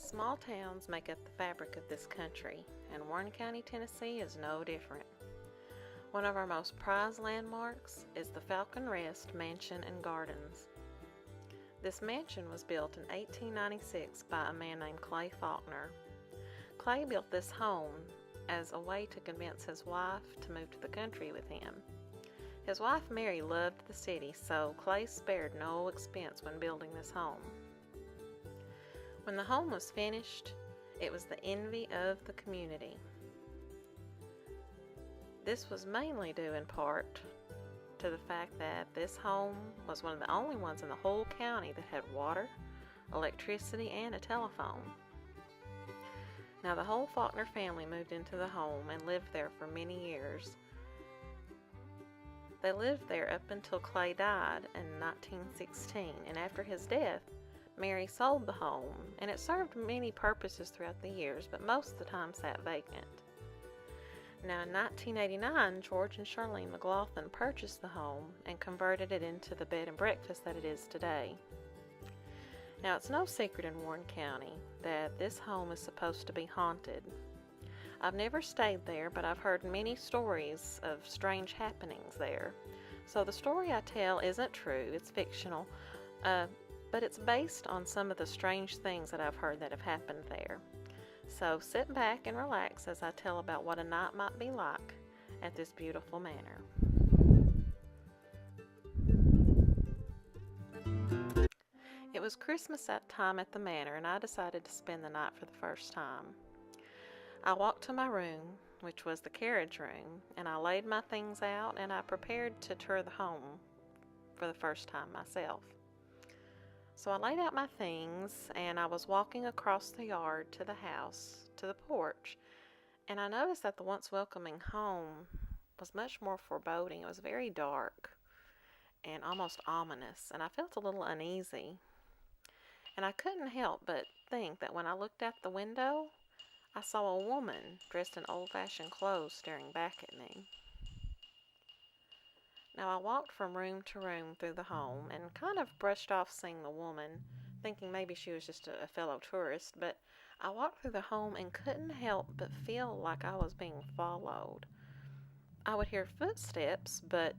Small towns make up the fabric of this country, and Warren County, Tennessee is no different. One of our most prized landmarks is the Falcon Mansion and Gardens. This mansion was built in 1896 by a man named Clay Faulkner. Clay built this home as a way to convince his wife to move to the country with him. His wife Mary loved the city, so Clay spared no expense when building this home. When the home was finished, it was the envy of the community. This was mainly due in part to the fact that this home was one of the only ones in the whole county that had water, electricity, and a telephone. Now, the whole Faulkner family moved into the home and lived there for many years. They lived there up until Clay died in 1916, and after his death, Mary sold the home, and it served many purposes throughout the years, but most of the time sat vacant. Now, in 1989, George and Charlene McLaughlin purchased the home and converted it into the bed and breakfast that it is today. Now, it's no secret in Warren County that this home is supposed to be haunted. I've never stayed there, but I've heard many stories of strange happenings there. So the story I tell isn't true, it's fictional, but it's based on some of the strange things that I've heard that have happened there. So sit back and relax as I tell about what a night might be like at this beautiful manor. It was Christmas time at the manor, and I decided to spend the night for the first time. I walked to my room, which was the carriage room, and I laid my things out and I prepared to tour the home for the first time myself. So I laid out my things and I was walking across the yard to the house, to the porch, and I noticed that the once welcoming home was much more foreboding. It was very dark and almost ominous, and I felt a little uneasy. And I couldn't help but think that when I looked out the window, I saw a woman dressed in old-fashioned clothes staring back at me. Now, I walked from room to room through the home and kind of brushed off seeing the woman, thinking maybe she was just a fellow tourist, but I walked through the home and couldn't help but feel like I was being followed. I would hear footsteps, but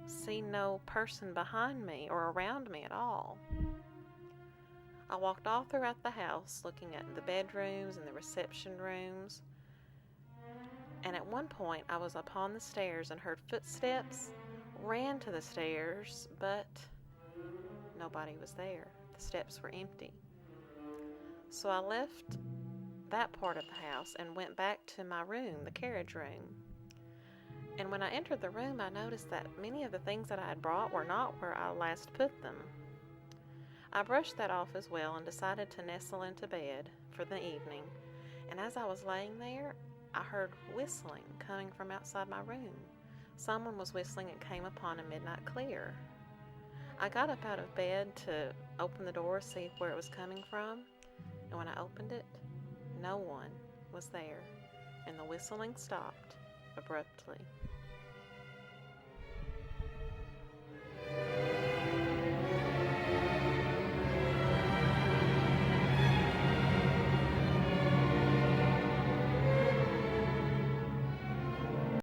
see no person behind me or around me at all. I walked all throughout the house, looking at the bedrooms and the reception rooms, and at one point I was upon the stairs and heard footsteps, ran to the stairs, but nobody was there. The steps were empty. So I left that part of the house and went back to my room, the carriage room. And when I entered the room, I noticed that many of the things that I had brought were not where I last put them. I brushed that off as well and decided to nestle into bed for the evening. And as I was laying there, I heard whistling coming from outside my room. Someone was whistling and came upon a midnight clear. I got up out of bed to open the door, see where it was coming from, and when I opened it, no one was there, and the whistling stopped abruptly.